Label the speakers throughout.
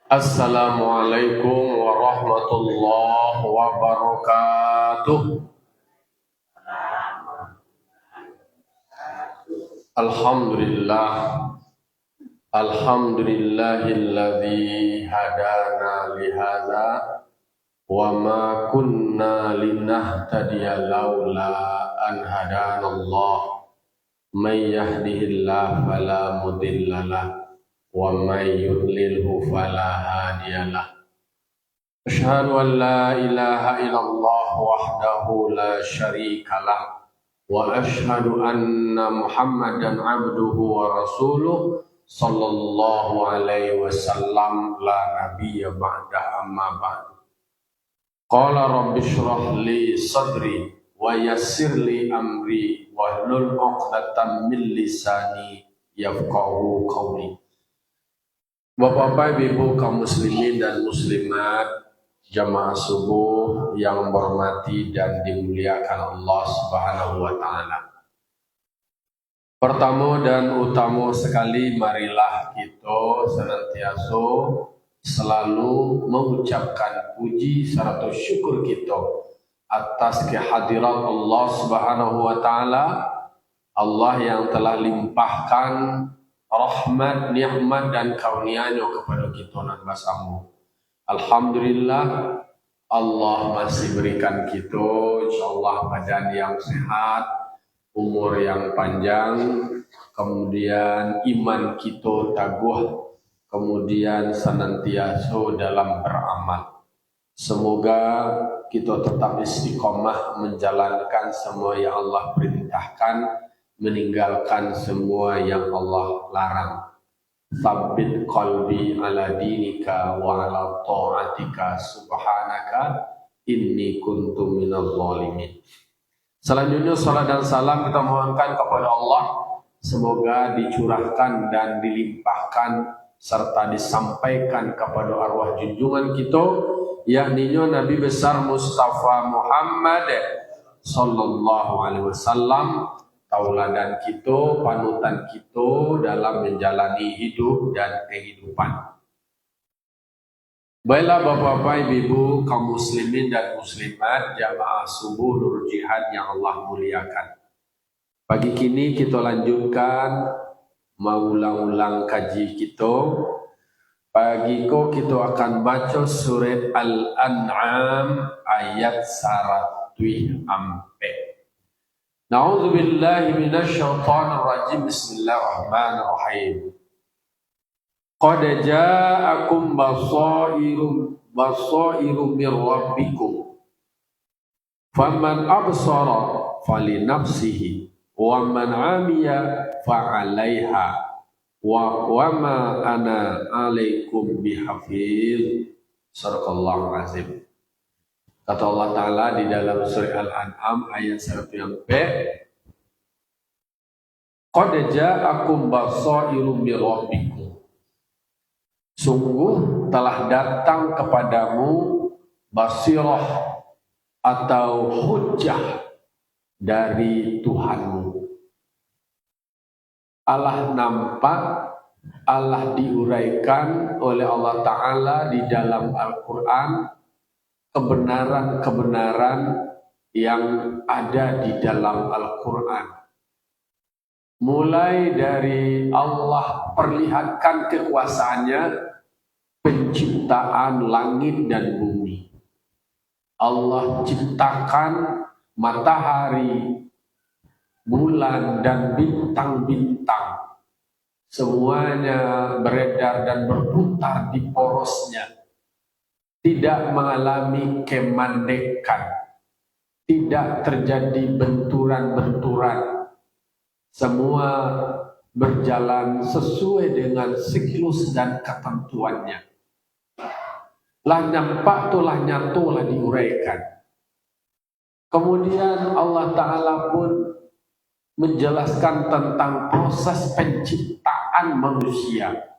Speaker 1: Assalamualaikum warahmatullahi wabarakatuh. Alhamdulillah, alhamdulillahilladzi hadana lihadza wa ma kunna linahtadiya laula an hadanallah. May yahdihillahu fala mudhillalah wa may yudlilhu fala hadiyalah. Asyhadu an la ilaha illallah wahdahu la syarikalah wa asyhadu anna Muhammadan abduhu wa rasuluh sallallahu alaihi wasallam la nabiyya ba'da amma ba'du. Qala rabbi shrah li sadri wa yassir li amri wahlul 'uqdatam min lisani yafqahu qawli. Bapak-bapak, ibu kaum muslimin dan muslimat, jamaah subuh yang berhormati dan dimuliakan Allah Subhanahu wa taala. Pertama dan utama sekali, marilah kita senantiasa selalu mengucapkan puji serta syukur kita atas kehadiran Allah Subhanahu wa taala, Allah yang telah limpahkan rahmat, nikmat dan karunia-Nya kepada kita dan bersama. Alhamdulillah, Allah masih berikan kita insyaallah badan yang sehat, umur yang panjang, kemudian iman kita teguh, kemudian senantiasa dalam beramal. Semoga kita tetap istiqomah menjalankan semua yang Allah perintahkan, meninggalkan semua yang Allah larang. Tsabbit qalbi ala dinika wa ala ta'atika subhanaka inni kuntu minadh dhalimin. Selanjutnya salat dan salam kita mohonkan kepada Allah, semoga dicurahkan dan dilimpahkan serta disampaikan kepada arwah junjungan kita, yakni Nabi besar Mustafa Muhammad sallallahu alaihi wasallam, tauladan kita, panutan kita dalam menjalani hidup dan kehidupan. Baiklah bapak-bapak, ibu kaum muslimin dan muslimat, jamaah subuh Nurul Jihad yang Allah muliakan. Pagi kini kita lanjutkan mengulang-ulang kaji kita. Pagi ko kita akan baca surat Al-An'am ayat 100 ampe. Na'udzu billahi minasyaitonir rajim. Bismillahirrahmanirrahim. Qad ja'akum basairu mir rabbikum. Faman absara falinafsihi wa man 'amiya fa'alaiha wa ma ana 'alaikum bihafiz. Shadaqallahu azim. Kata Allah Ta'ala di dalam surah Al-An'am ayat 100 yang B, Qad ja'akum basairu mir rabbikum. Sungguh telah datang kepadamu basirah atau hujjah dari Tuhanmu. Allah nampak, Allah diuraikan oleh Allah Ta'ala di dalam Al-Quran, kebenaran-kebenaran yang ada di dalam Al-Quran. Mulai dari Allah perlihatkan kekuasaannya, penciptaan langit dan bumi. Allah ciptakan matahari, bulan dan bintang-bintang. Semuanya beredar dan berputar di porosnya. Tidak mengalami kemandekan, tidak terjadi benturan-benturan. Semua berjalan sesuai dengan siklus dan ketentuannya. Lah nampak tulah nyatulah diuraikan. Kemudian Allah Ta'ala pun menjelaskan tentang proses penciptaan manusia.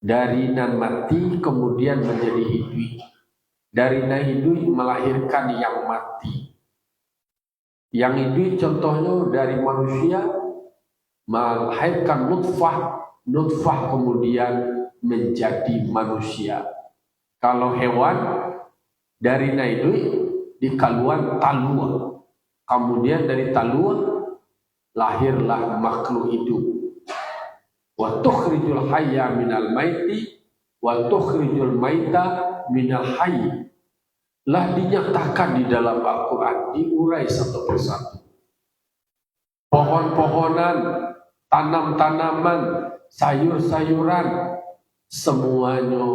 Speaker 1: Dari nan mati kemudian menjadi hidup. Dari nan hidup melahirkan yang mati. Yang hidup contohnya dari manusia melahirkan nutfah, nutfah kemudian menjadi manusia. Kalau hewan dari naidui dikaluan talua, kemudian dari talua lahirlah makhluk hidup. Wa tukhrijul hayya minal maiti wa tukhrijul maita minal hayy. Lah dinyatakan di dalam Al-Quran, diurai satu persatu. Pohon-pohonan, tanam-tanaman, sayur-sayuran, semuanya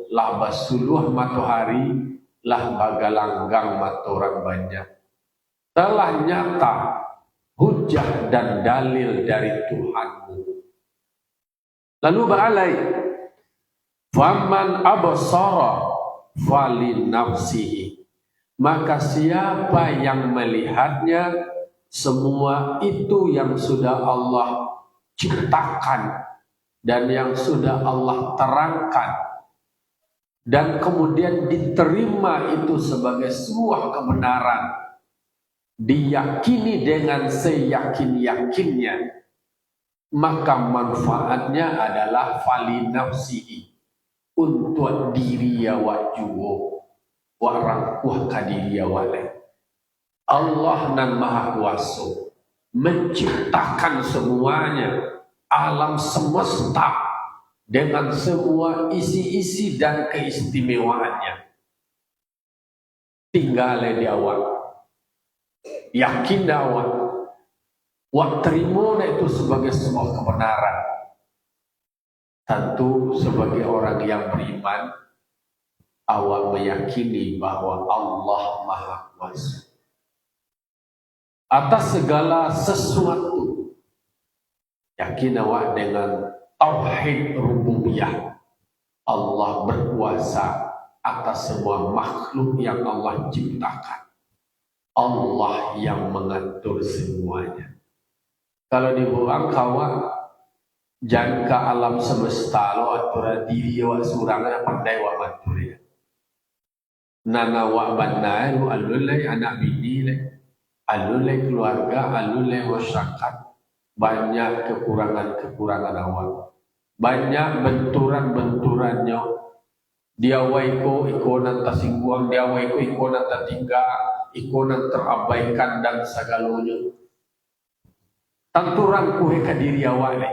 Speaker 1: lah basuluh matahari, lah bagalanggang matoran banyak. Telah nyata hujah dan dalil dari Tuhanmu. Lalu ba'alai, faman abasara fali nafsihi, maka siapa yang melihatnya, semua itu yang sudah Allah ciptakan dan yang sudah Allah terangkan dan kemudian diterima itu sebagai sebuah kebenaran, diyakini dengan seyakin-yakinnya, maka manfaatnya adalah fali nafsihi, untuk diri awak juga, warang kuah kadiri awak. Allah nan Maha Kuasa menciptakan semuanya, alam semesta dengan semua isi-isi dan keistimewaannya. Tinggal di awak, yakin awak, wak terima itu sebagai sebuah kebenaran. Tentu sebagai orang yang beriman, awak meyakini bahwa Allah Maha Kuasa atas segala sesuatu. Yakin awak dengan tauhid rububiyah, Allah berkuasa atas semua makhluk yang Allah ciptakan. Allah yang mengatur semuanya. Kalau dibuang kawan jangka alam semesta lo atur diri awak surangan pandai awak matur ya. Nana awak bandai lo alulai anak bini le, alulai keluarga, alulai masyarakat, banyak kekurangan awak, banyak benturan-benturannya. Dia waiko ikonan tersinggung, dia waiko ikonan tertinggal, ikonan terabaikan dan segalanya. Tanturan kuhe ke diri awak le.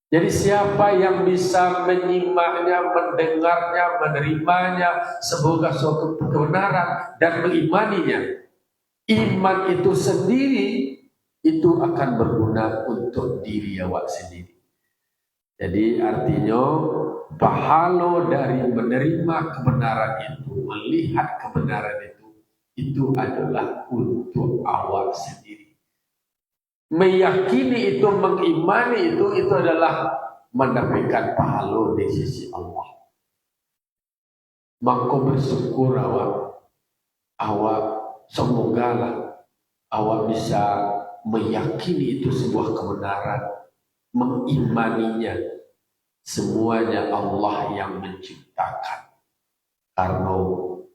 Speaker 1: Jadi siapa yang bisa menyimaknya, mendengarnya, menerimanya semoga suatu kebenaran dan mengimaninya, iman itu sendiri itu akan berguna untuk diri awak sendiri. Jadi artinya pahala dari menerima kebenaran itu, melihat kebenaran itu adalah untuk awak sendiri. Meyakini itu, mengimani itu adalah mendapatkan pahala di sisi Allah. Maka bersyukur awak semoga awak bisa meyakini itu sebuah kebenaran, mengimaninya. Semuanya Allah yang menciptakan, karena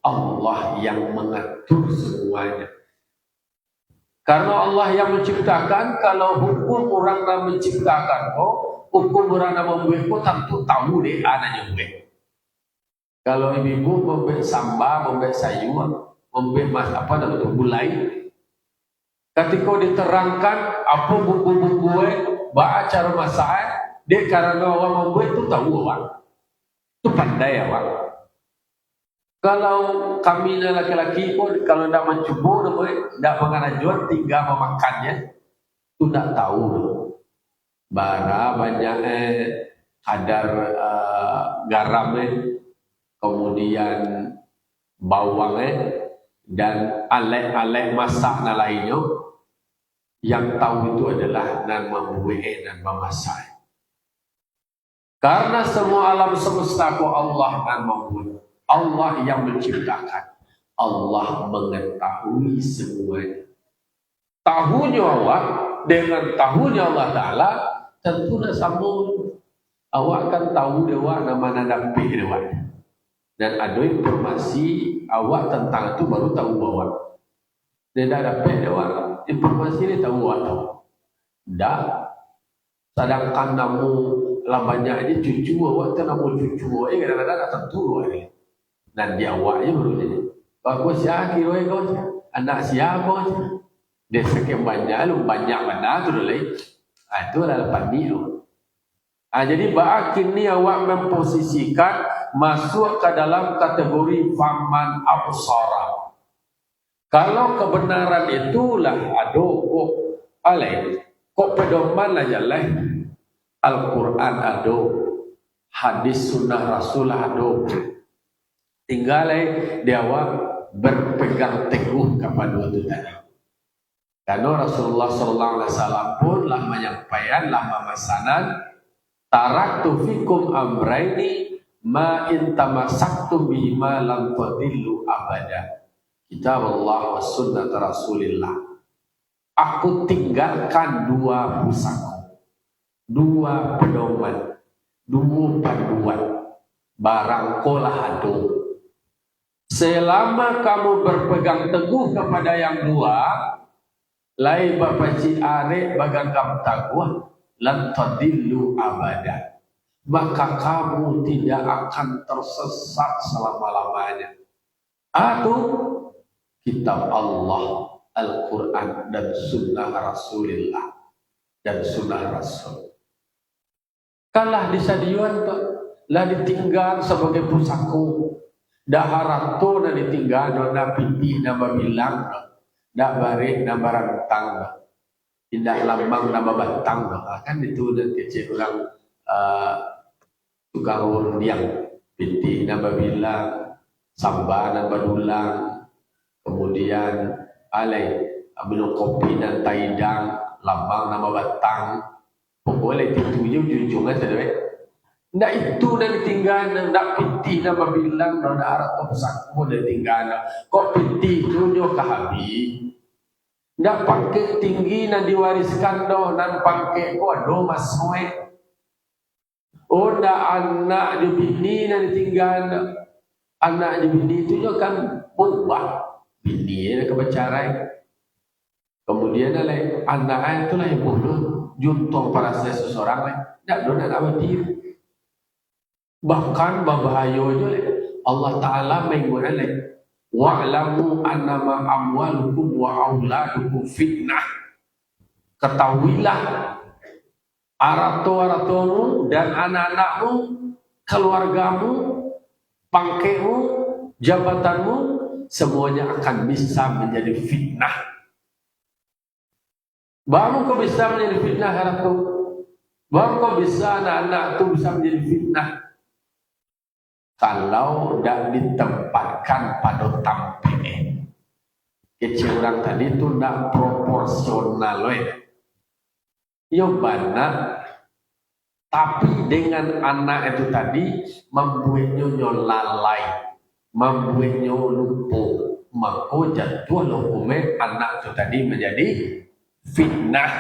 Speaker 1: Allah yang mengatur semuanya. Karena Allah yang menciptakan, kalau hukum orang yang menciptakan hukum orang yang membuat tentu tahu deh anaknya buat. Kalau ibu membuat samba, membuat sayur, membuat gulai, ketika diterangkan apa bumbu-bumbu baca cara masak, dia karena orang membuat itu tahu awak, itu pandai awak. Kalau kami laki-laki pun kalau tidak mencoba, tidak mengajuan, tinggal memakannya, itu tidak tahu. Bara banyak kadar garam, kemudian bawang dan alek-alek masak lainnya. Yang tahu itu adalah nan membuat dan memasak. Karena semua alam semesta ku Allah nan membuat. Allah yang menciptakan, Allah mengetahui semuanya. Tahunya awak dengan tahunya Allah Ta'ala tentu nak sambung. Awak akan tahu dewa nama nadapi dewa. Dan ada informasi awak tentang itu baru tahu awak. Dia tidak dapat dewa, informasi ini tahu awak tahu. Dah, sedangkan namu lah banyak aja cucu awak tu nama cucu awak kadang-kadang tak tentu awak ni. Dan dia awaknya baru jadi. Kalau siapa kira kau anak siapa kau dia sekian banyak mana tu dah lain. Itu adalah panik tu. Jadi kini awak memposisikan masuk ke dalam kategori faman absara. Kalau kebenaran itulah kok pedoman aja lah. Al-Quran ada, hadis sunnah Rasul ada. Tinggal dia awak berpegang teguh kepada itu tadi. Karena Rasulullah SAW pun lah menyampaikan, lah memesanan, taraktu fikum amraini ma in tamassaktum bihima lam tadillu abada. Kitab Allah wa sunnah Rasulillah. Aku tinggalkan dua pusaka, dua pedoman, dua panduan. Barang kolah adu. Selama kamu berpegang teguh kepada yang dua, lai bapaci arek bagang kamu taguh, lan tadillu abada. Maka kamu tidak akan tersesat selama-lamanya. Atau kitab Allah, Al-Quran dan sunnah Rasulullah dan sunnah Rasul. Kalah disadian tu, lah ditinggal sebagai pusako. Daharat tu na ditinggal, na pipi nama bilang, dak barik nama rantang, tidak lambang nama batang. Kan itu dan kecil orang tukang urniang, pipi nama bilang, samba nama dulang, kemudian minum kopi dan taidang, lambang nama batang. Pokoknya itu ujung-ujungnya saja. Ndak itu dah ditinggal, ndak piti nama bilang, ndak arah tosak pun dah tinggal. Kok piti tu nyo kahabi, ndak pakai tinggi nan diwariskan doh, nan pakai do masue. Oh ndak anak je bini nan ditinggal, anak je bini tu nyo kan buah bini nak kebecarai. Kemudian anak itu lah yang bodoh, juntong para seseorang ndak do nak abadi. Bahkan berbahaya je Allah Ta'ala menggunakan wa'lamu annama amwalukum wa auladukum fitnah. Ketahuilah aratu-aratumu dan anak-anakmu, keluargamu, pangkemu, jabatanmu, semuanya akan bisa menjadi fitnah. Baru kau bisa menjadi fitnah aratu. Baru kau bisa anak-anak itu bisa menjadi fitnah. Kalau tidak ditempatkan pada tampil. Kecil orang tadi itu tidak proporsional. Yo bana, tapi dengan anak itu tadi membuatnya lalai, membuatnya lupa, maka jatuh hukumnya anak itu tadi menjadi fitnah.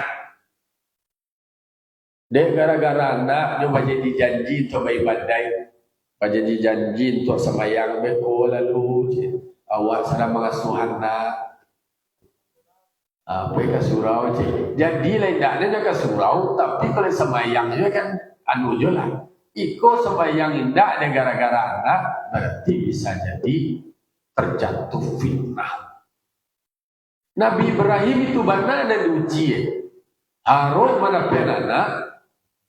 Speaker 1: Dia gara-gara anak dia jadi janji untuk beribadah. Jadi janji untuk sembahyang beko lalu awak sedang mengasuh anak pergi ke surau jadi lain tak ada ke surau tapi kalau sembahyang juga kan anu je lah ikut sembahyang indah ada gara-gara anak berarti bisa jadi terjatuh fitnah. Nabi Ibrahim itu benar dan diuji harus mana anak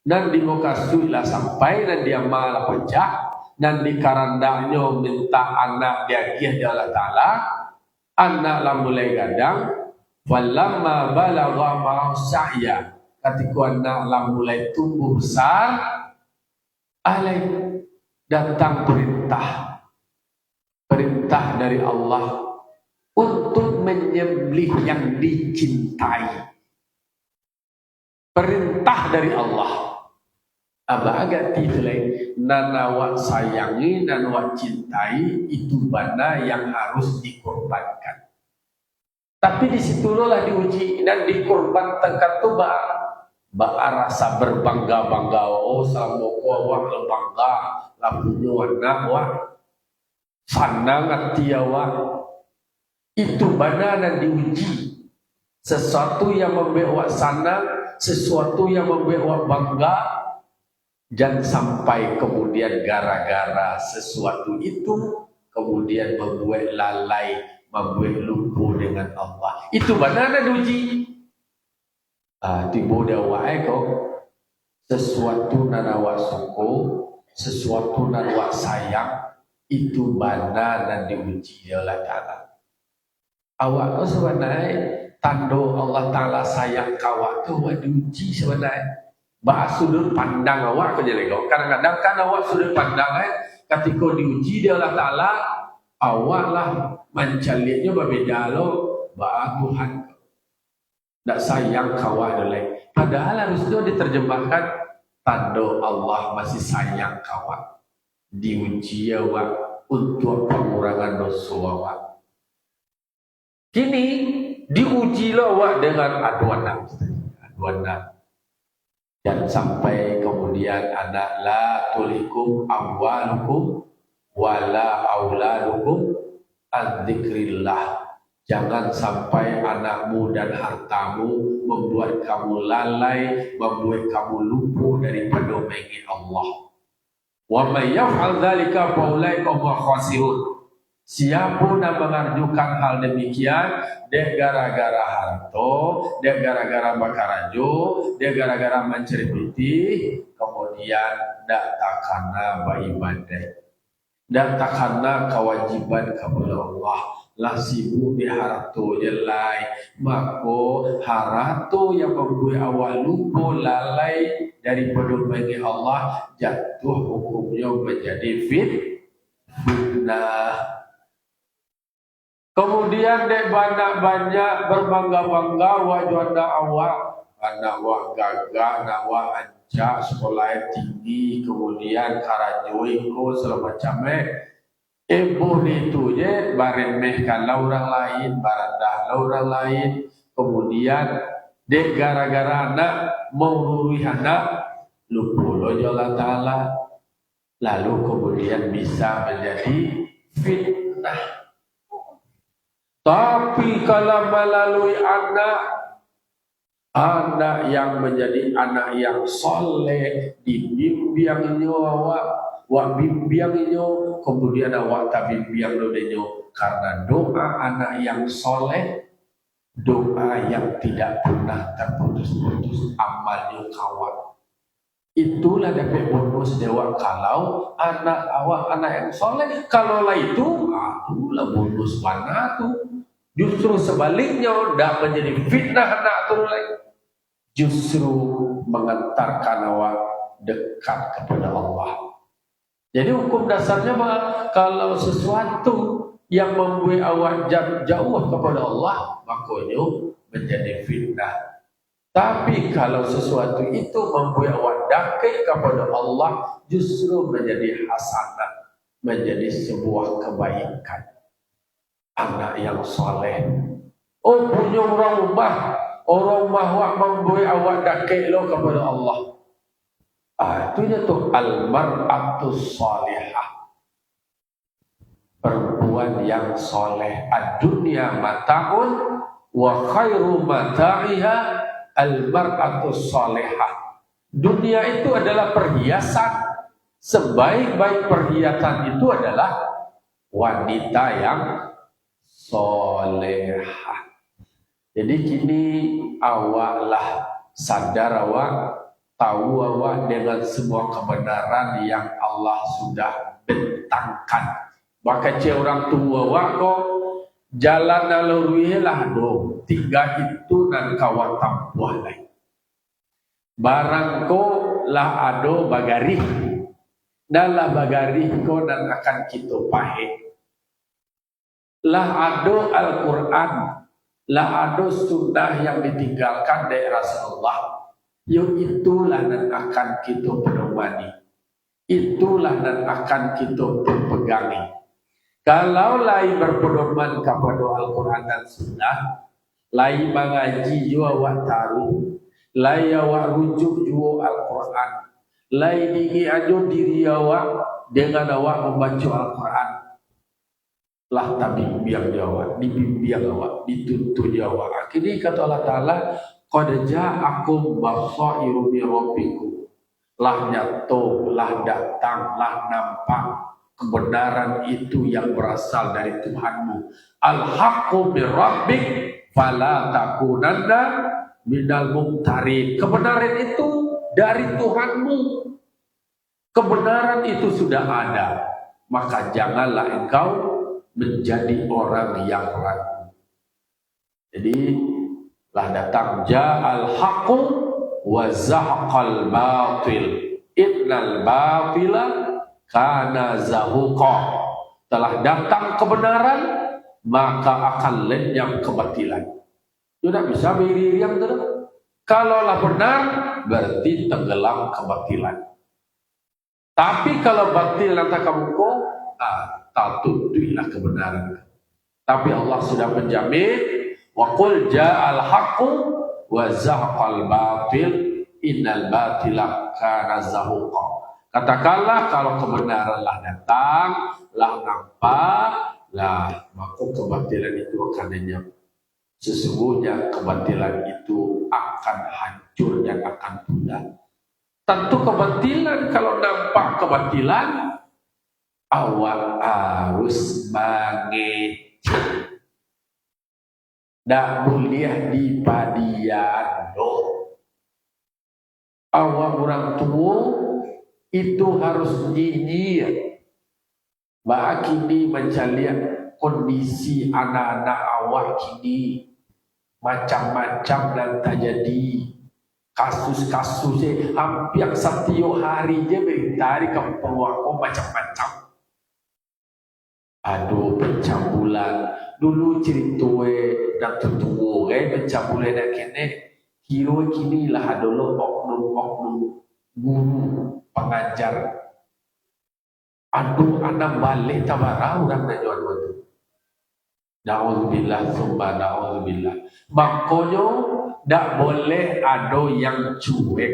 Speaker 1: dan di muka sudah sampai dan dia malah pecah dan di karandanya minta anak dia Allah Ta'ala anak lah mulai gadang walamma balagha ma'asya ketika anak lah mulai tumbuh besar datang perintah dari Allah untuk menyembelih yang dicintai. Perintah dari Allah Aba agak tilai nana wak sayangi dan wak cintai itu bana yang harus dikorbankan. Tapi disitulah diuji dan dikorban tengkat tu rasa berbangga-bangga. Oh sama wak lebangga lah punya anak wak sanang hati awak. Itu bana dan diuji. Sesuatu yang membuat senang, sesuatu yang membuat bangga Jangan sampai kemudian gara-gara sesuatu itu kemudian membuat lalai, membuat lupa dengan Allah. Itu mana ada uji? Tiba dia wae kok sesuatu nan awak suka, sesuatu nan awak sayang, itu mana dan diuji oleh Allah. Awak tu sebenarnya tando Allah Ta'ala sayang kawak tu awak diuji sebenarnya. Bahas sudut pandang awak ke jadi kau. Kadang-kadang kan awak sudut pandang ketika diuji dia Allah Ta'ala, awak lah mencalinya berbeda lo, bahas Tuhan tak sayang kawak dolai. Padahal harusnya diterjemahkan tanda Allah masih sayang kawak. Diuji awak untuk pengurangan dosa awak. Kini diuji awak dengan aduan nafsu. Dan sampai kemudian anak la tulikum amwalukum wala auladukum an dzikrillah. Jangan sampai anakmu dan hartamu membuat kamu lalai, membuat kamu lupa daripada mengingat Allah. Wa may yaf'al dzalika fa ulaika hum khasirun. Siapa yang mengajukan hal demikian, dia gara-gara harta, dia gara-gara bakarajo, dia gara-gara menceriti, kemudian dak takana beribadah, dak takana kewajiban kepada Allah. Lah sibuk di harta jelai, maka harta yang membuat awal lupa lalai daripada mengingat Allah, jatuh hukumnya menjadi fitnah. Kemudian dek banyak-banyak berbangga-bangga wajah awak, anak awak gagah, anak awak ancak, sekolah tinggi, kemudian karajui ko segala macam ibu itu je baremehkan orang lain, barandah orang lain, kemudian dek gara-gara anak mengurui anak lupa lo Allah Ta'ala, lalu kemudian bisa menjadi fitnah. Tapi kalau melalui anak yang menjadi anak yang soleh, dibimbing awak, bimbing kemudian awak tak bimbing karena doa anak yang soleh, doa yang tidak pernah terputus-putus amalnya kawan. Itulah dapat bonus dewa kalau anak awak anak yang soleh. Kalau lah itu, itulah bonus mana tu. Justru sebaliknya, dah menjadi fitnah anak tu lagi. Justru mengantarkan awak dekat kepada Allah. Jadi hukum dasarnya kalau sesuatu yang membuat awak jauh kepada Allah, makanya menjadi fitnah. Tapi kalau sesuatu itu membuat awak dekat kepada Allah, justru menjadi hasanah, menjadi sebuah kebaikan. Anak yang soleh, punya orang rumah awak membuat awak dekat lo kepada Allah. Itunya tu al-mar'atus salihah, perempuan yang soleh. Ad-dunya mata'un wa khairu mata'iha al-mar'atus salihah. Dunia itu adalah perhiasan. Sebaik-baik perhiasan itu adalah wanita yang solehah. Jadi kini awaklah sadar awak, tahu awak dengan semua kebenaran yang Allah sudah bentangkan. Maka orang tua awak kok jalan lalui lah do, tiga itu dan kawat tampuah lain. Barang ko lah ado bagari, dan lah bagari ko dan akan kita pahit. Lah ado Al-Quran, lah ado sunnah yang ditinggalkan dari Rasulullah. Yang itulah dan akan kita pedomani. Itulah dan akan kita berpegangi. Kalau lain berpedoman kepada Al-Quran dan Sunnah, lain mengaji juga awak taruh, lain awak rujuk juga Al-Quran, lain ingin aja diri awak dengan awak membaca Al-Quran, lah tak bimbing awak, dibimbing awak, dituntut awak. Akhirnya kata Allah Ta'ala, qad ja'akum basairu min rabbikum. lah nyatu, lah datang, lah nampak. Kebenaran itu yang berasal dari Tuhanmu. Al-haqqu min rabbik fala takunanna minal mumtarin. Kebenaran itu dari Tuhanmu. Kebenaran itu sudah ada. Maka janganlah engkau menjadi orang yang ragu. Jadi lah datang ja'al haqqu wa zahaqal batil. Innal batila kana zahuqa. Telah datang kebenaran, maka akan lenyap kebatilan. Tidak bisa beriang terus. Kalaulah benar, berarti tenggelam kebatilan. Tapi kalau batil nanti kamu kok, tatutuilah kebenaran. Tapi Allah sudah menjamin, wa qul ja'al haqqu wa zahaqal batil innal batila kana zahuqa. Katakanlah kalau kebenaranlah datang, lah nampak, lah maka kebatilan itu akan lenyap. Sesungguhnya kebatilan itu akan hancur dan akan punah. Tentu kebatilan, kalau nampak kebatilan, awak harus mengecek. Tak boleh dipadiano. Awak orang tua itu harus nyinyir. Bah kini mencari kondisi anak-anak awak kini macam-macam dan terjadi kasus-kasusnya hampir setiap hari je berita di kampung aku macam-macam. Aduh pencambulan dulu cerita dan tutua pencambulan dan kene hero kini lah dulu oknum guru pengajar. Aduh anak balik tabarau dan najuan waktu. Na'udzubillah summa na'udzubillah. Makanya tak boleh ada yang cuek.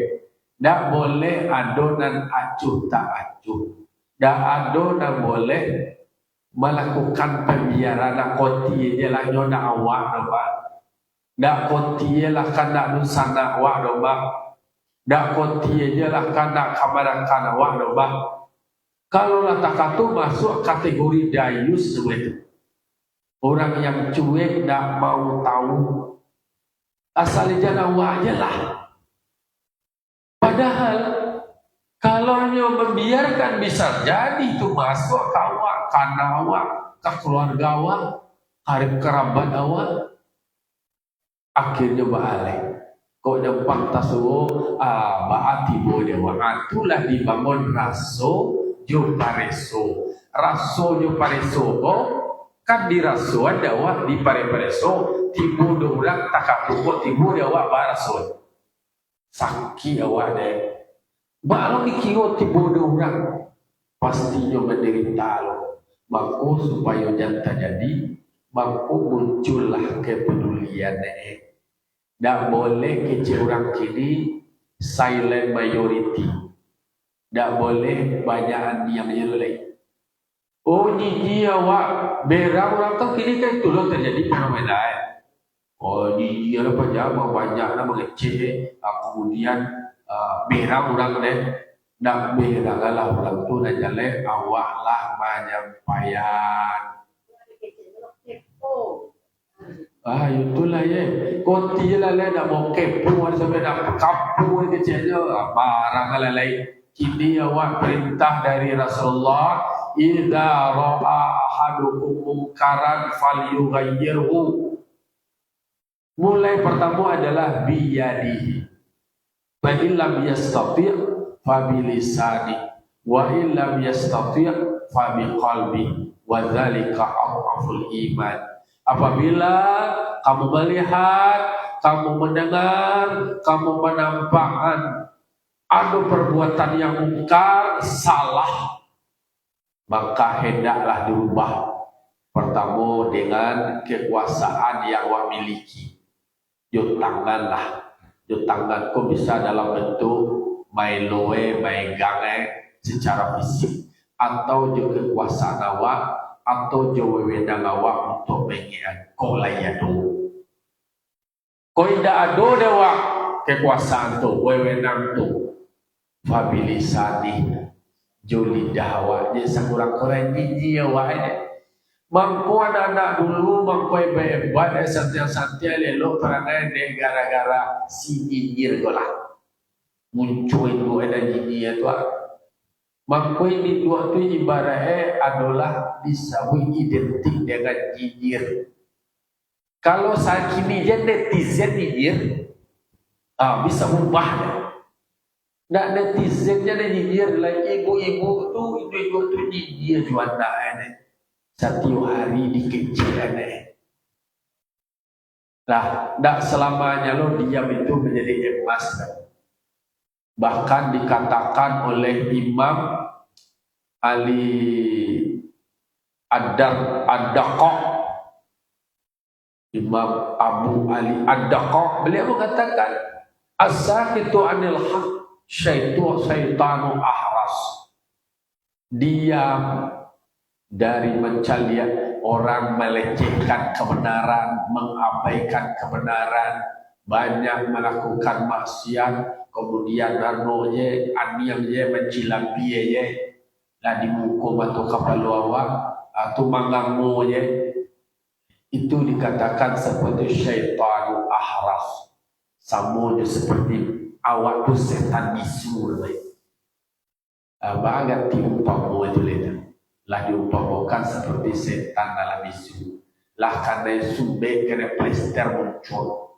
Speaker 1: Tak boleh ada dan acuh tak acuh. Tak ada dan boleh melakukan pembiaran. Nak koti je lah nyonya awak doba. Tak koti lah kan nak nusana awak doba. Tak koti je lah kan nak kamarakan awak doba. Kalau tak tu masuk kategori dayus sebenarnya. Orang yang cuek tak mau tahu. Asal jangan awak je lah. Padahal kalau hanya membiarkan bisa jadi itu masuk ke awak, karena awak, ke keluarga awak, karib kerabat awak. Akhirnya balik. Kok nampak tasuo, baati boleh awak. Itulah dibangun raso jo pareso. Raso jo pareso kan di raso ada awak di pareso. Tibu orang tak kapuk tibu dia awak barasul sakit awak deh baru dikira tibu orang pastinya menderita lo maka supaya jangan terjadi maka muncullah kepedulian deh tak boleh kecil orang kini silent majority tak boleh banyakan yang jelek. Oh ni awak berang orang tu kini kan itu lo terjadi fenomena oh dia apa jama banyak nama kecil kemudian berang orang deh nak berang lah orang tu nak jalan awak lah menyampaikan itulah ya koti lah nak mau kepo sampai nak kapu kecilnya barang lain kini awak perintah dari Rasulullah idza ra'a ahadukum munkaran falyughayyirhu. Mulai pertama adalah biyadihi. Fa illam yastati' fa bilisani wa illam yastati' fa biqalbi wa dzalika adhaful iman. Apabila kamu melihat, kamu mendengar, kamu menampakkan ada perbuatan yang mungkar, salah, maka hendaklah dirubah. Pertama dengan kekuasaan yang awak miliki. Jut tanganlah. Jut tangan kau bisa dalam bentuk mai loe, mai gange secara fisik atau juga kekuasaan awak atau juga wewenang awak untuk mengikat kau layadu. Kau tidak ada dewa kekuasaan tu, wewenang tu fabilisani juli dahwa je sakurang-kurang gigi awak ini mangko anak dulu mangko hebat santai-santai lelo perangai de gara-gara si gigir golah muncul itu ada gigi itu mangko ini dua tu ibaratnya adalah disebut identik dengan gigir. Kalau saat ini je netizen gigir bisa ubah dah. Nak netizennya dah gigir lah ibu-ibu tu gigir jual nak setiap hari dikecilkan lah. Tak selamanya lo diam itu menjadi emas. Bahkan dikatakan oleh Imam Ali Ad-Daqqaq, Imam Abu Ali Ad-Daqqaq, beliau mengatakan as-sakitu anil haq syaitanu ahras. Diam dari mencela orang, melecehkan kebenaran, mengabaikan kebenaran, banyak melakukan maksiat, kemudian arnoje aniam je mencilapi je lah di muka atau kapal awak atau manggamu je, itu dikatakan seperti syaitan ahras, sama seperti awak tu setan bisu banget diumpamakan itu lah diumpamakan seperti setan dalam bisu lah karena sumber kena plester muncul.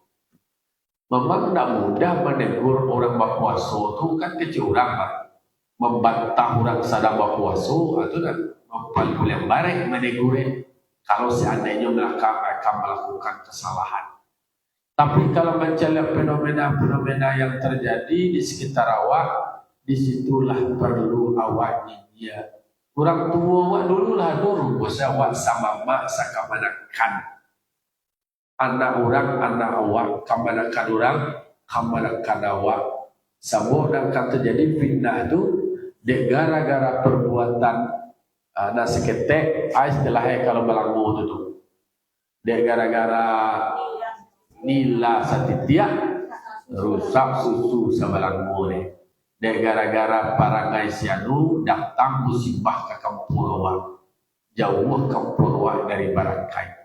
Speaker 1: Memang tidak mudah menegur orang berpuasa itu kan kecurang lah. Membantah orang sadar berpuasa itu kan paling yang baik menegur kalau seandainya mereka akan melakukan kesalahan. Tapi kalau mencela fenomena-fenomena yang terjadi di sekitar awak, disitulah perlu awak dia. Orang tua awak dululah dulu bahasa awak sama mak sakamanakan. Anak orang, anak awak, kamanakan orang, kamanakan awak. Sama dan akan terjadi fitnah itu gara-gara perbuatan nak seketek, istilahnya kalau belangu itu. Gara-gara nila satitiak, rusak susu sebelangu ni. Gara-gara parangai sianu datang musibah ke kampung awak, jauh kampung awak dari barangkai.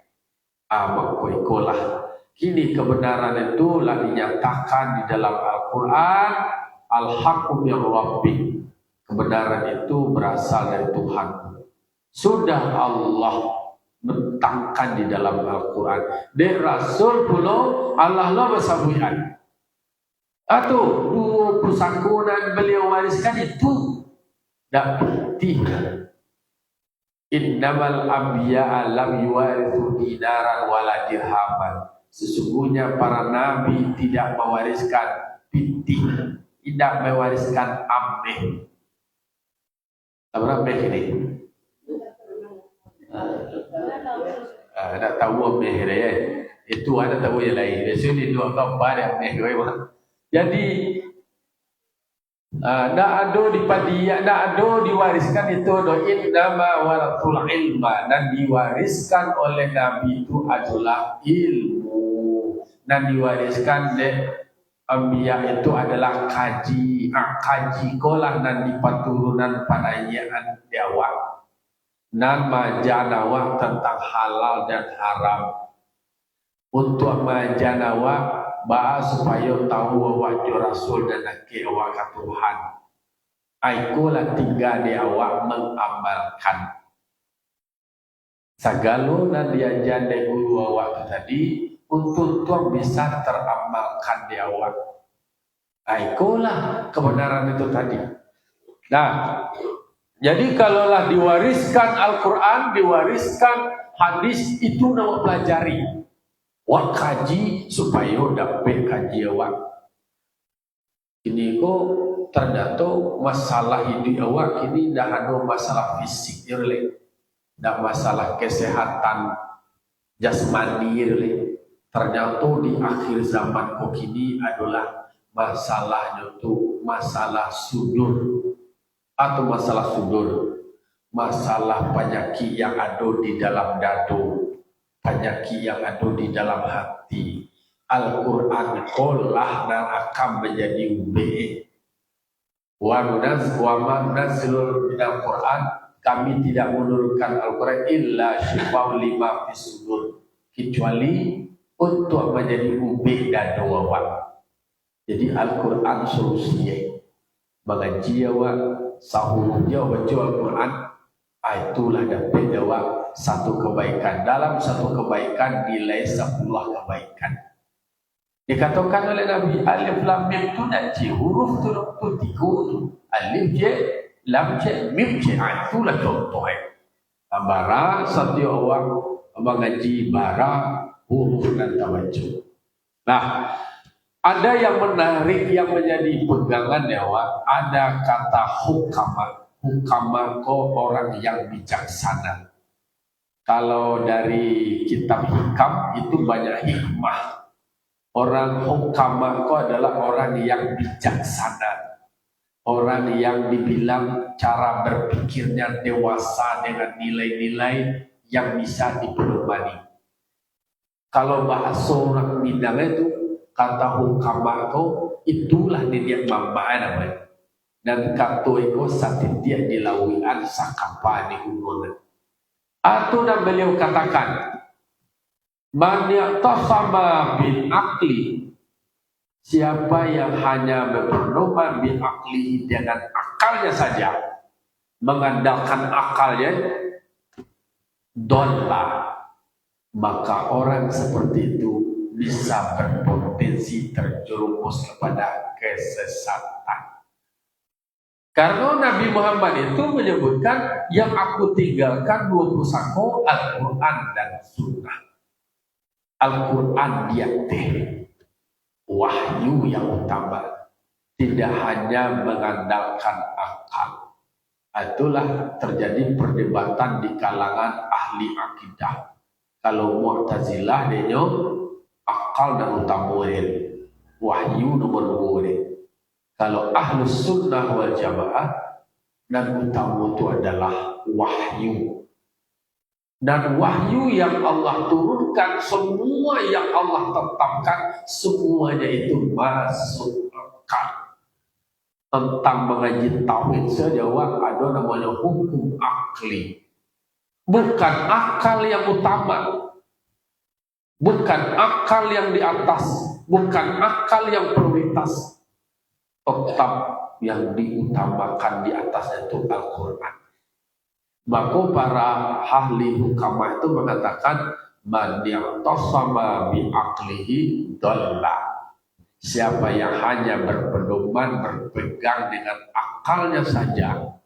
Speaker 1: Ikolah kini kebenaran itu telah dinyatakan di dalam Al-Quran. Al-haqqu min rabbik, kebenaran itu berasal dari Tuhan. Sudah Allah bentangkan di dalam Al-Quran. Di Rasul pula Allah bersabuian. Atau dua persangkunan beliau wariskan itu dak putih. Innamal anbiya'a lam yuwarithu dinaran wala dirhaman. Sesungguhnya para nabi tidak mewariskan pintih, tidak mewariskan ameh. Apa ameh ini? Ada tahu ameh ya? Itu ada tahu yang lain. Biasanya dua kampar ameh gimana? Jadi nak ada di padia, nak ada diwariskan itu doin nama waratul ilma, dan diwariskan oleh Nabi itu adalah ilmu, dan diwariskan oleh Ambiya itu adalah kaji. Kaji kolah dan dipaturunan panayaan diawak dan majanawa tentang halal dan haram. Untuk majanawa bahas supaya tahu wajah Rasul dan nakil awak ke Tuhan. Aikulah tinggal di awak mengamalkan segala dan diajar dari guru awak tadi untuk Tuhan bisa teramalkan di awak. Aikulah kebenaran itu tadi. Nah, jadi kalaulah diwariskan Al-Quran, diwariskan hadis, itu nama pelajari. Wak kaji supaya dapat kaji awak. Ini kok ternyata masalah hidup awak ini dah ada masalah fisik je le. Dah masalah kesehatan jasmani je le. Ternyata di akhir zaman kok ini adalah masalahnya tu masalah sudur atau masalah sudur. Masalah penyakit yang ada di dalam dadu. Penyakit yang ada di dalam hati. Al-Quran kolah dan akan menjadi ube. Wa ma nunazzilu minal Qur'an, kami tidak menurunkan Al-Quran illa syifa'un lima fis sudur, kecuali untuk menjadi ubih dan doa. Jadi Al-Quran solusinya mengaji awak sahur dia baca Al-Quran, itulah dapat jawab satu kebaikan. Dalam satu kebaikan nilai 10 kebaikan. Dikatakan oleh Nabi, alif lam mim tu nanti huruf tu tiga tu. Alif je, lam je, mim je. Itulah contohnya. Bara satu orang mengaji bara huruf dan tawajuh. Nah, ada yang menarik yang menjadi pegangan nyawa. Ada kata hukama. Hukama ko orang yang bijaksana. Kalau dari kitab hikam itu banyak hikmah. Orang hukama itu adalah orang yang bijaksana. Orang yang dibilang cara berpikirnya dewasa dengan nilai-nilai yang bisa dipedomani. Kalau bahasa orang Minang itu, kata hukama itu, itulah dia mama namanya. Dan kata itu dia dilawian sakapa di hubungan. Atau dan beliau katakan, man yaqtasama bil akli, siapa yang hanya berpedoman bil akli dengan akalnya saja, mengandalkan akalnya, dolla, maka orang seperti itu bisa berpotensi terjerumus kepada kesesatan. Karena Nabi Muhammad itu menyebutkan yang aku tinggalkan 21 Al-Quran dan Sunnah. Al-Quran dia wahyu yang utama, tidak hanya mengandalkan akal. Itulah terjadi perdebatan di kalangan ahli akidah. Kalau Mu'tazilah dia akal dan utama wahyu nomor 2. Kalau Ahlus Sunnah wal Jamaah dan utama itu adalah wahyu. Dan wahyu yang Allah turunkan, semua yang Allah tetapkan, semuanya itu masuk akal. Tentang mengaji tauhid saja, ada namanya hukum akli. Bukan akal yang utama, bukan akal yang di atas, bukan akal yang prioritas. Tetap yang diutamakan di atasnya itu Al-Quran. Maka para ahli hukama itu mengatakan man yaqtasama bi aqlihi dhalla. Siapa yang hanya berpedoman, berpegang dengan akalnya saja,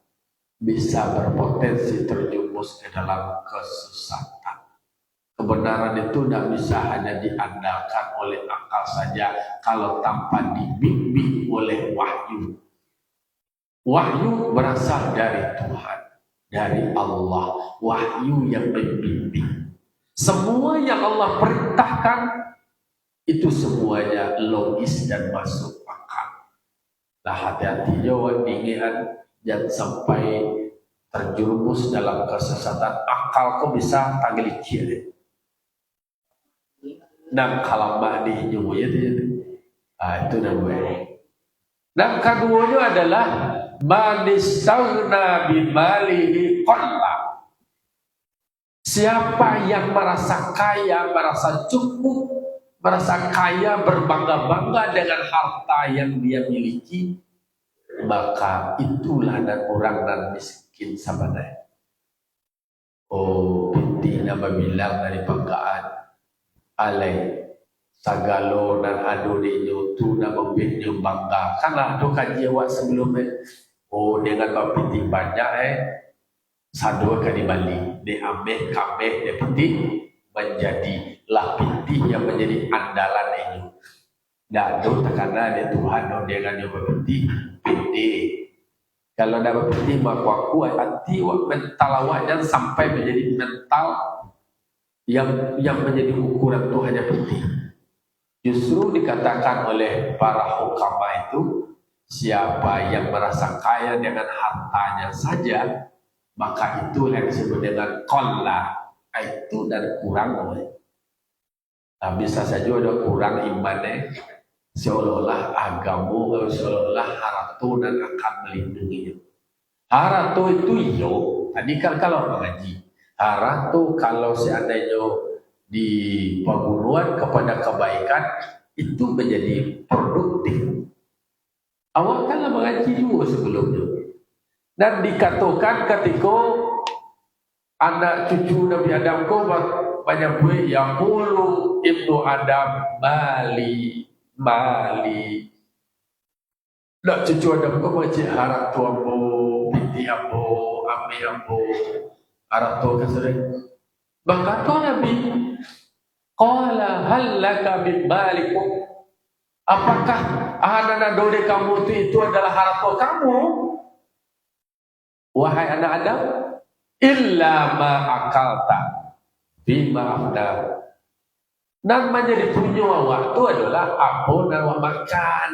Speaker 1: bisa berpotensi terjumus ke dalam kesesatan. Kebenaran itu tidak bisa hanya diandalkan oleh akal saja kalau tanpa dibimbing oleh wahyu. Wahyu berasal dari Tuhan, dari Allah, wahyu yang membimbing. Semua yang Allah perintahkan itu semuanya logis dan masuk akal. Nah, hati-hati jawab dingin, jangan sampai terjerumus dalam kesesatan. Akal kok bisa tagli kiri. Dan kalambah di nyumunya itu namanya. Dan keduanya adalah manistaghna bimalihi qalla. Siapa yang merasa kaya, merasa cukup, merasa kaya, berbangga-bangga dengan harta yang dia miliki, maka itulah dan orang dan miskin sebenarnya. Oh, binti nama bilang dari banggaan alai sagalo dan adu di tu nama binti bangga. Karena tu kaji awak sebelumnya. Oh, dengan bapiti banyak sadua ke di Bali, dia ambil kabeh dia piti menjadi lah piti yang menjadi andalan ini. Dah tu karena dia Tuhan dia kan dia bapiti piti. Kalau dah bapiti maka kuat hati mental awaknya sampai menjadi mental yang menjadi ukuran Tuhan yang penting. Justru dikatakan oleh para hukama itu, siapa yang merasa kaya dengan hartanya saja, maka itu yang disebut dengan qalla, itu dan kurang namanya. Nah, bisa saja ada kurang imannya, seolah-olah agama, seolah-olah harta dan akan melindunginya. Harta itu yo, tadi kan kalau mengaji, harta kalau seandainya di pembunuhan kepada kebaikan itu menjadi produktif. Awak kan mengaji juga sebelumnya. Dan dikatakan ketika anak cucu Nabi Adam kau banyak buih yang mulu ibnu Adam mali. Nak cucu Adam kau macam harap tu ambo, binti ambo, ami ambo, harap tu keseret. Berkata Nabi, qala hal laka min malikum? Apakah anak-anak dode kamu itu adalah harta kamu? Wahai anak Adam, illa ma akalta bima afda. Dan menjadi punya awak itu adalah apa yang awak makan.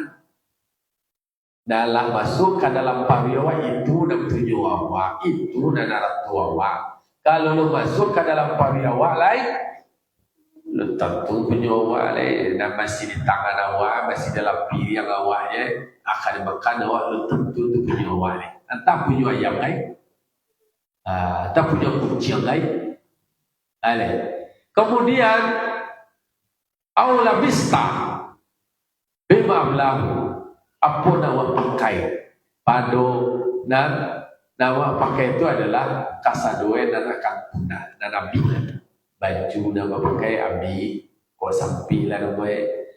Speaker 1: Dalam masuk ke dalam pariwa itu dan punya awak, itu dan harta awak. Kalau lu masuk ke dalam pariwa lain, lu tentu punya awak lain. Dan masih di tangan awak, masih dalam piring awaknya, akan dimakan awak, lu tentu itu punya awak lain. Entah punya ayam lain, entah punya kucing lain. Kemudian aula bista bima belahu, apa nak pakai pado dan nama pakai itu adalah kasadue dan akan punah dan abi baju nama pakai abi kau sampi lah nama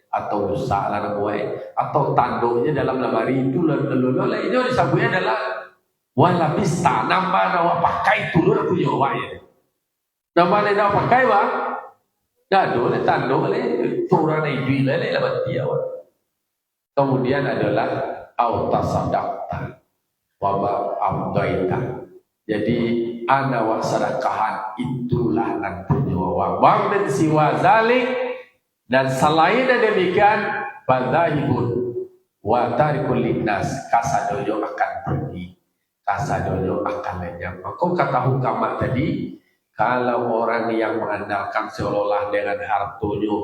Speaker 1: atau rusak lah nama atau tanduknya dalam lemari itu lalu itu disebutnya adalah wala bista, nama pakai itu lu punya awak. Nama dia pakai bang, dah dole tanduk le, turun itu le lebat dia. Kemudian adalah autasadaqta wa abdaita. Jadi ana wa sedekahan itulah nan punya awak. Bang dan siwa zalik dan selain demikian fadzahibun wa tarikul linnas, kasadoyo akan pergi, kasadoyo akan lenyap. Maka kata hukama tadi, kalau orang yang mengandalkan seolah-olah dengan hartonya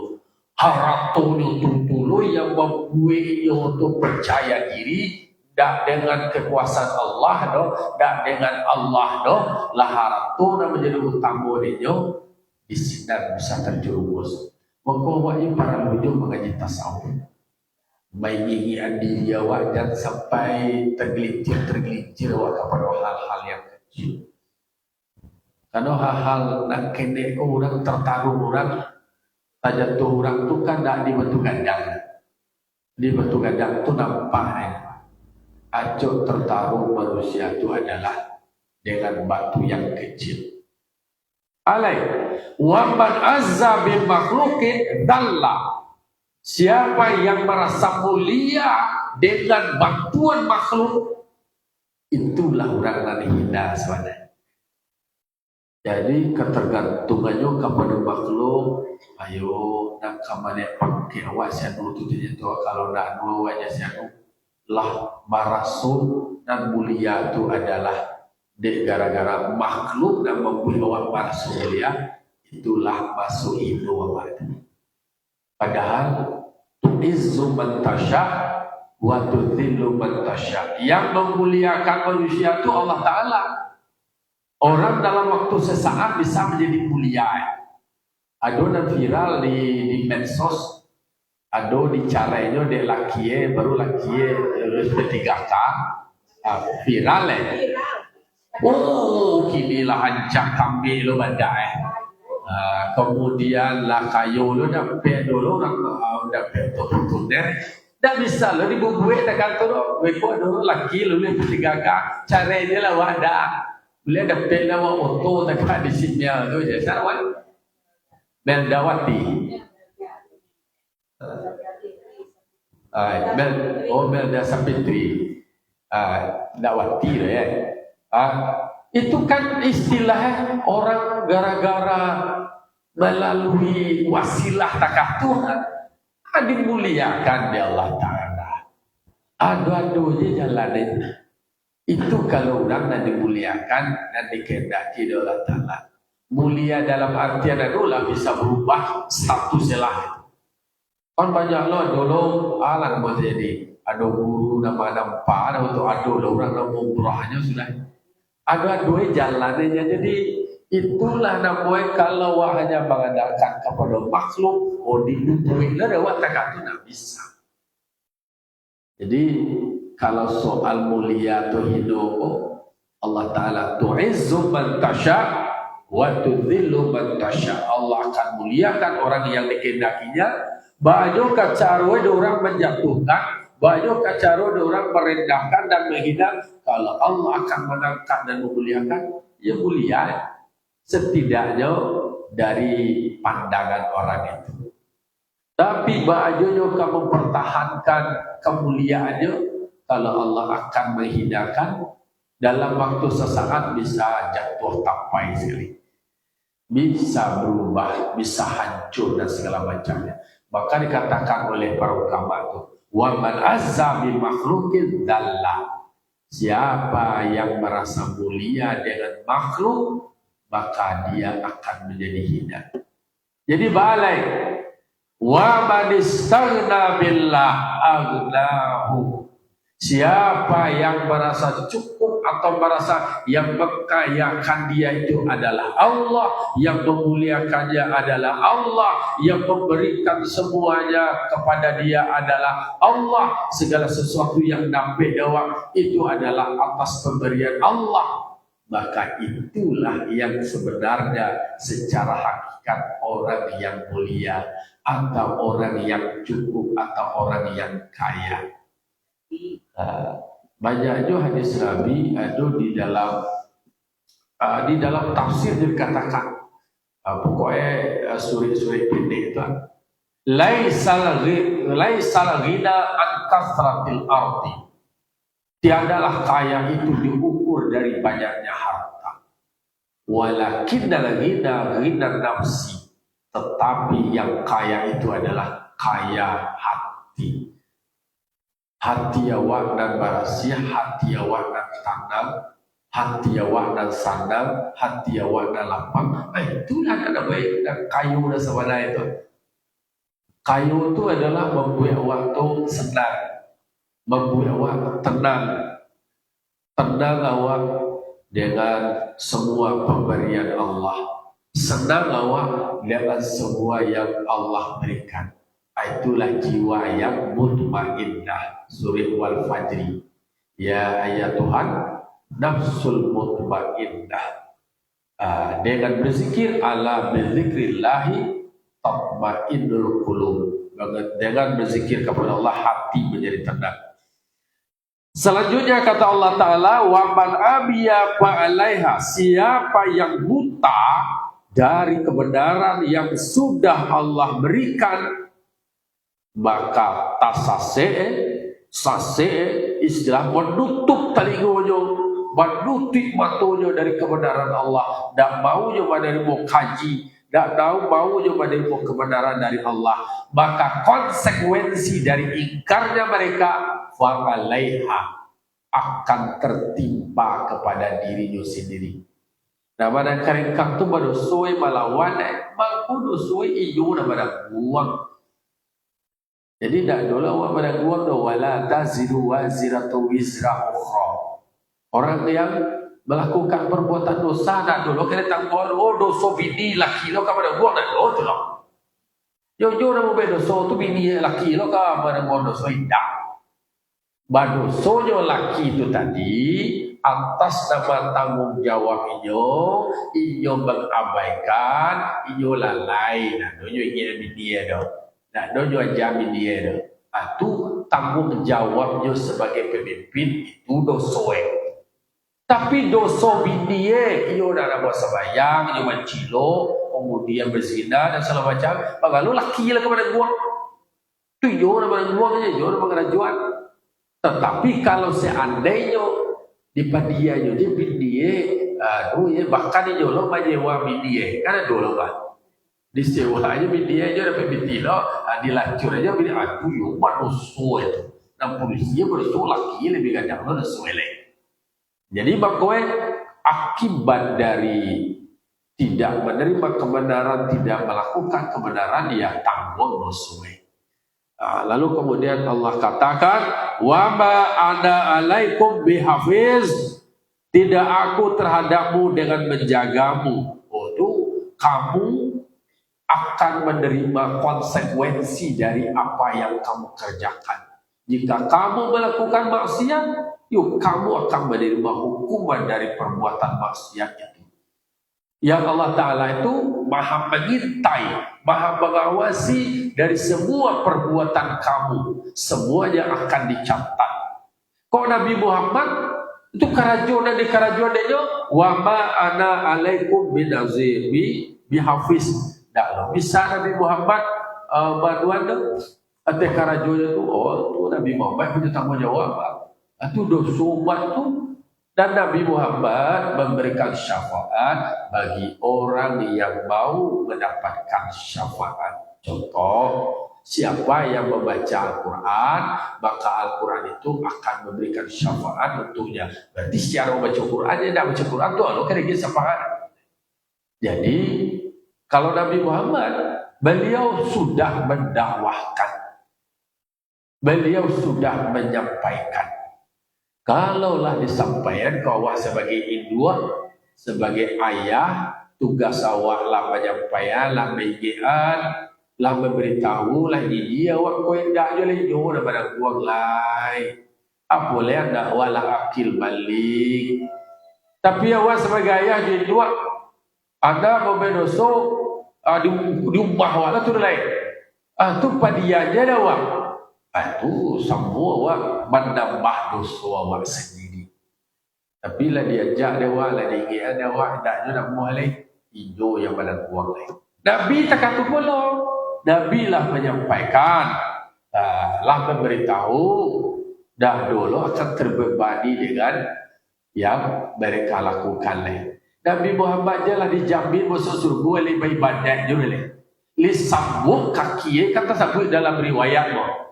Speaker 1: tuntulu yang membuatnya untuk percaya diri, dak dengan kekuasaan Allah doh, dak dengan Allah doh, lah harto dan menjadi utama dia di sini bisa terjerumus. Maka wajib para murid mengaji tasawuf, menginginkan diri awak dan sampai tergelincir awak kepada hal-hal yang kecil. Karena hal-hal nak kene orang tertaruh orang tajatuh orang tu kan tak di batu gandang. Di batu gandang tu nampak acuk tertaruh manusia itu adalah dengan batu yang kecil. Alai wa man azza bi makhluqin dalla. Siapa yang merasa mulia dengan bantuan makhluk, itulah orang yang hina sebenarnya. Jadi ketergantungannya kepada makhluk, ayo nak kamane pakai awak sianu tu tu kalau nak dua wajah sianu lah barasul dan mulia itu adalah gara-gara makhluk dan membuat awak barasul mulia, itulah masuk ibnu awak. Padahal tu'izzu man tasya wa tudhillu man tasya. Yang memuliakan manusia itu Allah Ta'ala. Orang dalam waktu sesaat bisa menjadi mulia. Ada yang viral di medsos, ada di caranya de lakie baru lakie ketiga viral Oh, kini lah hancak kambing lo bandai. Kemudian lah kayu lo dapat dulu orang dapat betul deh. Tak bisa lo dibubuh tak kantor. Mereka dulu laki lo le ketiga caranya lah wadah. Boleh dapat nama auto dekat di sini tu je. Sawan Meldawati. Melda Sapitri. Dawati lah ya. Itu kan istilah orang gara-gara melalui wasilah takah Tuhan dimuliakan di Allah Ta'ala. Adu-adu je jalanin. Itu kalau orang yang dimuliakan dan dikehendaki oleh Allah Ta'ala. Mulia dalam artian adalah bisa berubah statusnya lah. Kan banyak lo dulu alat buat jadi. Ada guru nama nampak, ada untuk ada orang nama umrahnya sudah. Ada dua jalannya jadi itulah namanya kalau hanya mengandalkan kepada makhluk, oh dibutuhin lah lewat tak itu tidak bisa. Jadi kalau soal mulia atau hidup, Allah Ta'ala tu'izzu man tasha wa tudhillu man tasha. Allah akan muliakan orang yang dikehendakinya. Banyak cara orang menjatuhkan, banyak cara orang merendahkan dan menghina. Kalau Allah akan mengangkat dan memuliakan, ya mulia. Setidaknya dari pandangan orang itu. Tapi banyak kamu mempertahankan kemuliaannya. Kalau Allah akan menghinakan, dalam waktu sesaat bisa jatuh tapai sekali. Bisa berubah, bisa hancur dan segala macamnya. Maka dikatakan oleh para ulama itu, wa man azza bi makhluqin dalla. Siapa yang merasa mulia dengan makhluk, maka dia akan menjadi hina. Jadi balik, wa man istaghna billah aghnahu. Siapa yang merasa cukup atau merasa yang mengkayakan dia itu adalah Allah, yang memuliakannya adalah Allah, yang memberikan semuanya kepada dia adalah Allah, segala sesuatu yang dapat dawang itu adalah atas pemberian Allah, maka itulah yang sebenarnya secara hakikat orang yang mulia atau orang yang cukup atau orang yang kaya. Banyak juga hadis Nabi ada di dalam tafsir dikatakan pokoknya suri-suri pendek itu laisal ghina an kasratil ardi. Tiadalah kaya itu diukur dari banyaknya harta. Walakinnal ghina nafsi. Tetapi yang kaya itu adalah kaya hati. Hati awak dan barasiah, hati awak dan tanam, hati awak dan sandal, hati awak dan lapang. Itulah ada baik dan kayu dan sebenarnya itu. Kayu itu adalah membuat awak itu senang, membuat awak tenang, tenang awak dengan semua pemberian Allah, senang awak dengan semua yang Allah berikan. Itulah jiwa yang mutmainnah. Surah Wal-Fajri. Ya ayat Tuhan, nafsul mutmainnah. Dengan berzikir ala bizikrillahi tatmainnul qulub. Dengan berzikir kepada Allah hati menjadi tenang. Selanjutnya kata Allah Ta'ala, wa man abiya fa'alaiha. Siapa yang buta dari kebenaran yang sudah Allah berikan, maka sase istilah menutup telingonya, menutup matanya dari kebenaran Allah, dan maunya menerima kaji, dan maunya menerima kebenaran dari Allah, maka konsekuensi dari ingkarnya mereka fa'alaiha akan tertimpa kepada dirinya sendiri. Nah, pada karingkang tu berdosa melawan, berdosa iyo na pada buang. Jadi tak dulu awak pada gua tu wala taziru waziratu wizra ukhra. Orang yang melakukan perbuatan dosa tak dulu kena tanggung dosa bini laki lo kepada gua tak dulu tu lo. Yo nama dosa tu bini laki lo kepada gua dosa indah. Dosa laki itu tadi atas nama tanggung jawab iyo mengabaikan, iyo lalai, nah dojo ingin bini do. Nah, dojo jamin dia dah. Itu tanggung jawabnya sebagai pemimpin itu dosa. Tapi dosa dia, iyo dah buat sembahyang, iyo mencilo, kemudian berzina dan segala macam. Maka lu laki lah kepada gua. Tu iyo dah pada gua aja, iyo dah pengrajuan. Tetapi kalau seandainya di dia yo dia bini bahkan iyo lo menyewa bini kan ada lo kan. Disewa aja bini aja dapat bini lo, dilacur aja bini aku yo manusia itu. Dan polisi berdosa laki lebih gajah lo dosa lagi. Jadi bakoe akibat dari tidak menerima kebenaran, tidak melakukan kebenaran ya tanggung dosa. Lalu kemudian Allah katakan, wa ma ana alaikum bihafiz, tidak aku terhadapmu dengan menjagamu. Oh, itu kamu akan menerima konsekuensi dari apa yang kamu kerjakan. Jika kamu melakukan maksiat, yuk kamu akan menerima hukuman dari perbuatan maksiat itu. Yang Allah Ta'ala itu maha mengintai, maha mengawasi dari semua perbuatan kamu. Semuanya akan dicatat. Kok Nabi Muhammad itu kerajuan di kerajuannya, wa ma ana alaikum binazir bihafiz. Dah bisa Nabi Muhammad bantuan tu ate kerajuannya tu, oh tu Nabi Muhammad punya tanggungjawab. Itu dosa umat tu. Dan Nabi Muhammad memberikan syafaat bagi orang yang mau mendapatkan syafaat. Contoh, siapa yang membaca Al-Quran, maka Al-Quran itu akan memberikan syafaat untuknya. Berarti secara membaca Al-Quran, dia tidak baca Al-Quran itu Allah kan dia syafaat. Jadi, kalau Nabi Muhammad, beliau sudah mendakwahkan. Beliau sudah menyampaikan. Kalaulah disampaikan ke awak sebagai induk, sebagai ayah, tugas awak lah penyampaian, lah mengian, lah memberitahu, lah ini awak kau hendak je lah nyo daripada buang lain. Apa boleh anda awak lah akil balik. Tapi awak sebagai ayah dia induk, anda membedoso di rumah awak lah tu lain. Tu padianya dah awak. Itu semua awak menambah dosa awak sendiri. Tapi lah diajak dia awak, lah diingat dia awak, hendaknya nak buang lain, hijau yang badan buang lain. Nabi tak kata pula. Nabi lah menyampaikan, lah memberitahu, dah dulu akan terbebani dengan yang mereka lakukan lain. Nabi Muhammad je lah dijamin masuk surga oleh ibadat je lah. Li sambung kaki, kata sebut dalam riwayat mo.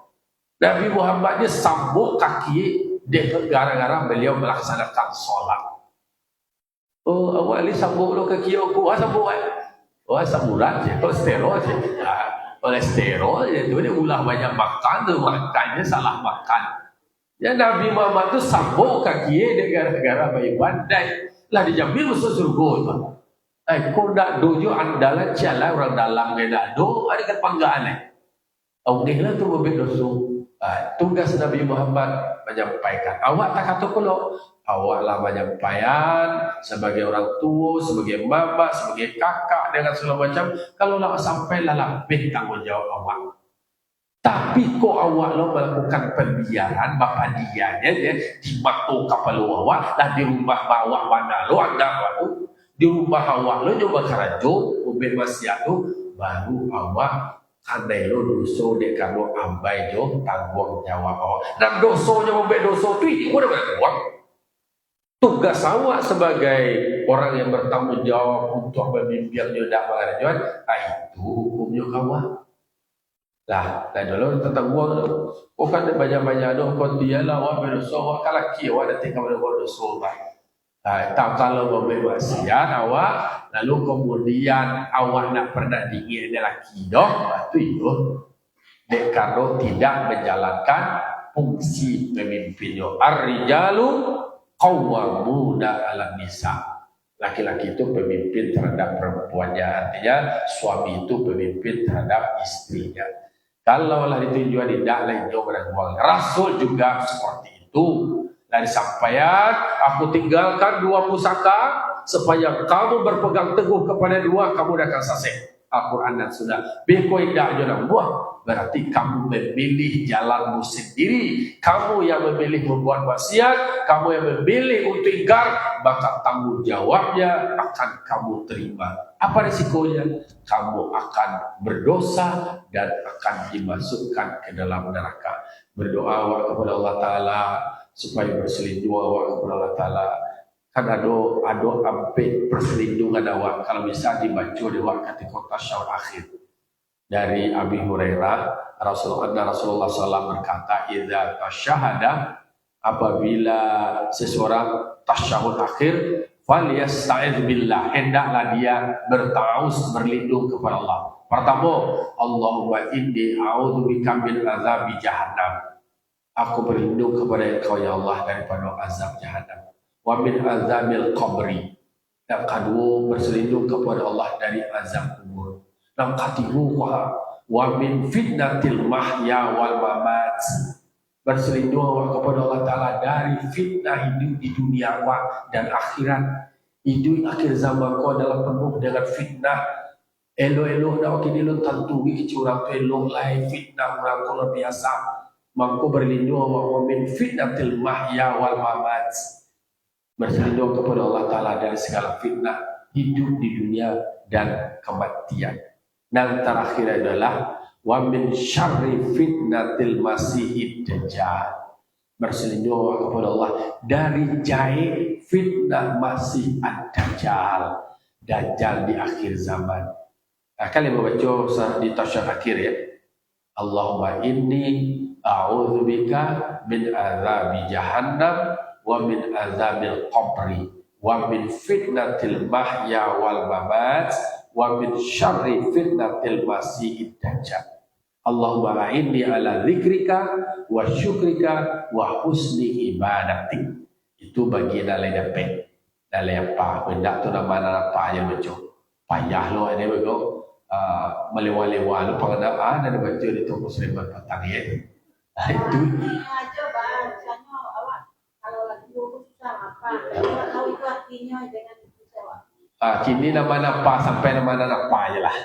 Speaker 1: Nabi Muhammad dia sambung kaki dia gara-gara beliau melaksanakan solat. Oh, awak ni sambung lo kaki aku, sambung samburan je, kolesterol je. Kolesterol je tu dia ulah banyak makan tu, makannya salah makan. Ya Nabi Muhammad tu sambung kaki dia gara-gara beribadat. Lah dijamin masuk surga tu. Kau nak dojo andalan cialah orang dalam dia nak do, ada kepanggaan ni. Orang lah tu berbeza dosa. Tugas Nabi Muhammad menyampaikan. Awak tak kata pula, awaklah menyampaikan sebagai orang tua, sebagai mama, sebagai kakak dengan segala macam. Kalau lah sampailah lebih tanggungjawab awak. Tapi kok awak lo melakukan pembiaran bapa dianya dia di matu kapal awak, lah di rumah bawah mana lo anda waktu di rumah awak lo coba kerajo, mobil maksiat tu baru awak andai lo dosa dia kalau ambai jo tanggung jawab awak. Dan dosanya membuat dosa tu ini mana buat. Tugas awak sebagai orang yang bertanggung jawab untuk memimpin jodoh pengajuan, itu hukumnya kawan. Lah, dan dulu tentang uang tu, kau kan banyak-banyak tu, kau dialah awak berdosa, awak kan laki awak dah tinggal pada berdosa baik. Tak kalau membuat maksiat awak, lalu kemudian awak nak pernah diingat dia laki dah, itu dek kalau tidak menjalankan fungsi pemimpinnya. Ar-rijalu qawwamuna 'alan nisa. Laki-laki itu pemimpin terhadap perempuannya, artinya suami itu pemimpin terhadap istrinya. Kalaulah ditunjukkan tidak lain jauh. Rasul juga seperti itu. Dari sampaian, aku tinggalkan dua pusaka supaya kamu berpegang teguh kepada dua, kamu akan selesai. Al-Quran dan Sunnah. Beko tidak jodoh buah. Berarti kamu memilih jalanmu sendiri. Kamu yang memilih membuat maksiat, kamu yang memilih untuk ingkar, maka tanggung jawabnya akan kamu terima. Apa risikonya? Kamu akan berdosa dan akan dimasukkan ke dalam neraka. Berdoa kepada Allah Ta'ala supaya berselindung awak kepada Allah Ta'ala. Kan ada ampe perselindungan awak kalau bisa dibaca di waktu ketika tasyahud akhir. Dari Abi Hurairah, Rasulullah SAW berkata, "Idza tasyahada," apabila seseorang tasyahud akhir, falyasta'idz billah, hendaklah dia bertaus berlindung kepada Allah. Pertama, Allahumma inni a'udzubika min azabi jahannam. Aku berlindung kepada Engkau ya Allah daripada azab jahannam. Wa min azabil qabri. Yang kedua, berselindung kepada Allah dari azab kubur. Yang ketiga, wa min fitnatil mahya wal mamat. Berselindung kepada Allah Ta'ala dari fitnah hidup di dunia dan akhirat. Hidup akhir zaman kau adalah penuh dengan fitnah. Elo-elo dah okey dia tentu curang tu elo lain fitnah orang kau biasa. Maka berlindung wa min fitnatil mahya wal mamat. Berlindung kepada Allah Ta'ala dari segala fitnah hidup di dunia dan kematian. Dan terakhir adalah wa min syarri fitnatil masihid dajjal. Berlindung kepada Allah dari jahit fitnah masih ad-dajjal. Dajjal di akhir zaman. Kalian membaca di tasyahud akhir ya. Allahumma inni a'udzubika min azabi jahannam wa min azabil qabri wa min fitnatil mahya wal mamat wa min syarri fitnatil masihid dajjal. Allahumma inni ala dzikrika wa syukrika wa husni ibadatik. Itu bagian dari dapat dari apa benda tu nama apa yang baca payah lo ini baca melewa-lewa lo pengenaan ada baca di toko Musliman petang ya. Itu
Speaker 2: aja bang, misalnya awak kalau lagi dulu susah apa, kalau tahu itu artinya jangan susah.
Speaker 1: Kini nama apa sampai nama apa je lah.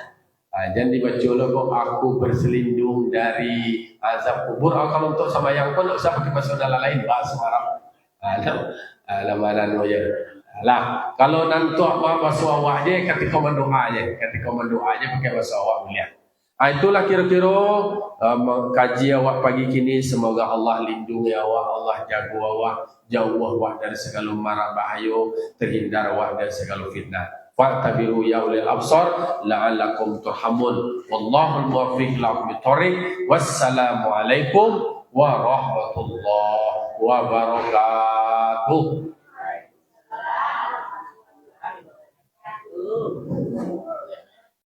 Speaker 1: Jangan dibaca lo kok aku berselindung dari azab kubur. Kalau untuk sama yang pun tak usah pakai bahasa dalam lain bahasa Arab. Nama je. Lah kalau nanti bahasa awak je ketika mendoa je, pakai bahasa awak mulia. Itulah kira-kira kaji awak pagi kini. Semoga Allah lindungi awak, Allah jaga awak, jauh awak dari segala mara bahaya, terhindar awak dari segala fitnah. Fattabi'u ya ulil absar la'allakum turhamun. Wallahul muwaffiq ila aqwamit. Wassalamu alaikum warahmatullahi wabarakatuh.